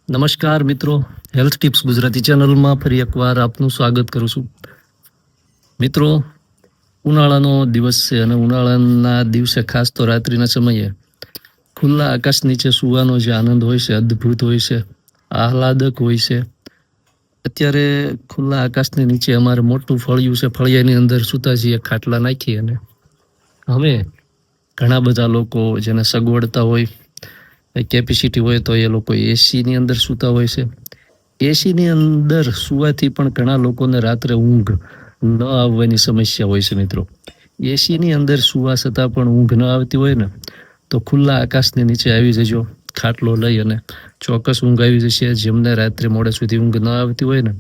નમસ્કાર મિત્રો, health tips Gujarati ચેનલમાં ફરી એકવાર આપનું સ્વાગત કરું છું. મિત્રો, ઉનાળાનો દિવસ છે અને ઉનાળાના દિવસે ખાસ તો રાત્રિના સમયે ખુલ્લા આકાશ નીચે સૂવાનો જે આનંદ હોય છે અદ્ભુત હોય છે, આહલાદક હોય છે. અત્યારે ખુલ્લા આકાશની નીચે અમારે મોટું ફળિયું છે, ફળિયાની અંદર સૂતા છીએ ખાટલા નાખી. અને હવે ઘણા બધા લોકો જેને સગવડતા હોય, કેપેસિટી હોય તો એ લોકો એસીની અંદર સૂતા હોય છે. એસીની અંદર સૂવાથી પણ ઘણા લોકોને રાત્રે ઊંઘ ન આવવાની સમસ્યા હોય છે. મિત્રો, એસીની અંદર સૂવા છતાં પણ ઊંઘ ન આવતી હોય ને તો ખુલ્લા આકાશની નીચે આવી જજો, ખાટલો લઈ, અને ચોક્કસ ઊંઘ આવી જશે. જેમને રાત્રે મોડે સુધી ઊંઘ ન આવતી હોય ને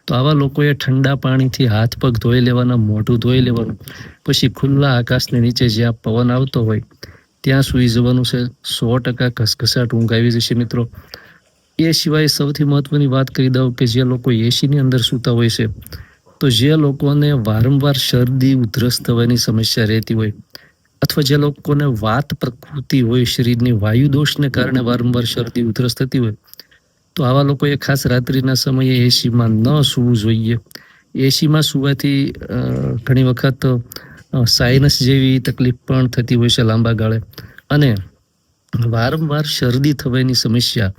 તો આવા લોકોએ ઠંડા પાણીથી હાથ પગ ધોઈ લેવાના, મોઢું ધોઈ લેવાનું, પછી ખુલ્લા આકાશની નીચે જ્યાં પવન આવતો હોય ત્યાં સૂઈ જવાનું છે. 100% ઘસઘસાટ ઊંઘ આવી જશે. મિત્રો, એ સિવાય સૌથી મહત્વની વાત કરી દઉં કે જે લોકો એસીની અંદર સૂતા હોય છે તો જે લોકોને વારંવાર શરદી ઉધરસ થવાની સમસ્યા રહેતી હોય, અથવા જે લોકોને વાત પ્રકૃતિ હોય, શરીરની વાયુ દોષને કારણે વારંવાર શરદી ઉધરસ થતી હોય, તો આવા લોકોએ ખાસ રાત્રિના સમયે એસીમાં ન સૂવું જોઈએ. એસીમાં સૂવાથી ઘણી વખત સાઇનસ જેવી તકલીફ પણ થતી હોય છે લાંબા ગાળે, અને વારંવાર શરદી થવાની સમસ્યા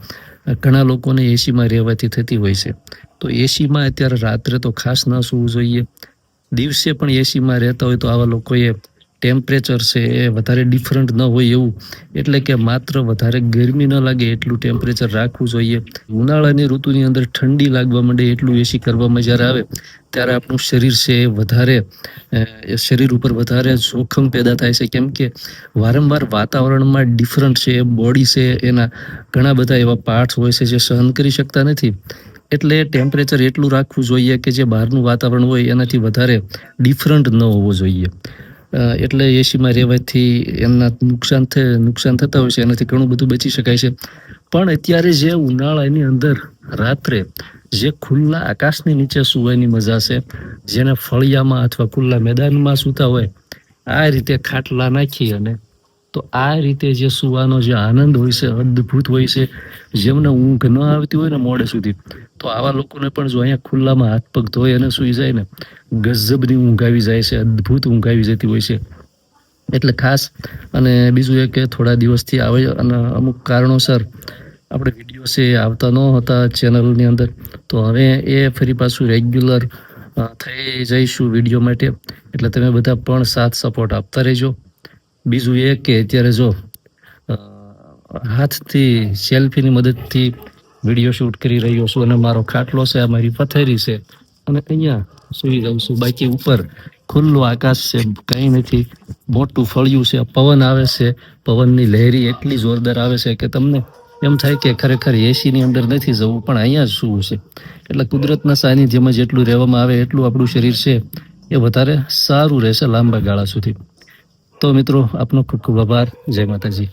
ઘણા લોકોને એસીમાં રહેવાથી થતી હોય છે. તો એસીમાં અત્યારે રાત્રે તો ખાસ ન સૂવું જોઈએ. દિવસે પણ એસીમાં રહેતા હોય તો આવા લોકોએ ટેમ્પરેચર છે એ વધારે ડિફરન્ટ ન હોય એવું, એટલે કે માત્ર વધારે ગરમી ન લાગે એટલું ટેમ્પરેચર રાખવું જોઈએ. ઉનાળાની ઋતુની અંદર ઠંડી લાગવા માંડે એટલું એસી કરવામાં જ્યારે આવે ત્યારે આપણું શરીર છે એ વધારે શરીર ઉપર વધારે જોખમ પેદા થાય છે, કેમ કે વારંવાર વાતાવરણમાં ડિફરન્ટ છે, બોડી છે એના ઘણા બધા એવા પાર્ટ્સ હોય છે જે સહન કરી શકતા નથી. એટલે ટેમ્પરેચર એટલું રાખવું જોઈએ કે જે બહારનું વાતાવરણ હોય એનાથી વધારે ડિફરન્ટ ન હોવો જોઈએ. એટલે એસીમાં રહેવાથી એમના નુકસાન થતા હોય છે, એનાથી ઘણું બધું બચી શકાય છે. પણ અત્યારે જે ઉનાળાની અંદર રાત્રે જે ખુલ્લા આકાશની નીચે સૂવાની મજા છે, જેને ફળિયામાં અથવા ખુલ્લા મેદાનમાં સૂતા હોય, આ રીતે ખાટલા નાખી અને તો આ રીતે જે સૂવાનો જે આનંદ હોય છે અદ્ભુત હોય છે. જેમને ઊંઘ ન આવતી હોય ને મોડે સુધી, તો આવા લોકોને પણ જો અહીંયા ખુલ્લામાં હાથ પગ ધોઈ અને સૂઈ જાય ને, ગજબની ઊંઘ આવી જાય છે, અદ્ભુત ઊંઘ આવી જતી હોય છે. એટલે ખાસ, અને બીજું એ કે થોડા દિવસથી આવે અને અમુક કારણોસર આપણે વિડીયો છે આવતા ન હતા ચેનલની અંદર, તો હવે એ ફરી પાછું રેગ્યુલર થઈ જઈશું વિડીયો માટે. એટલે તમે બધા પણ સાથ સપોર્ટ આપતા રહેજો. બીજું એ કે અત્યારે જો હાથથી સેલ્ફીની મદદથી વિડીયો શૂટ કરી રહ્યો છું, અને મારો ખાટલો છે, આ મારી પથારી છે, અને અહીંયા સૂઈ જાઉં છું. બાકી ઉપર ખુલ્લું આકાશ છે, કંઈ નથી, મોટું ફળિયું છે, પવન આવે છે, પવનની લહેરી એટલી જોરદાર આવે છે કે તમને એમ થાય કે ખરેખર એસીની અંદર નથી જવું, પણ અહીંયા જ સૂવું છે. એટલે કુદરતના સાનિધ્યમાં જેટલું રહેવામાં આવે એટલું આપણું શરીર છે એ વધારે સારું રહેશે લાંબા ગાળા સુધી. તો મિત્રો, આપનો ખૂબ ખૂબ આભાર. જય માતાજી.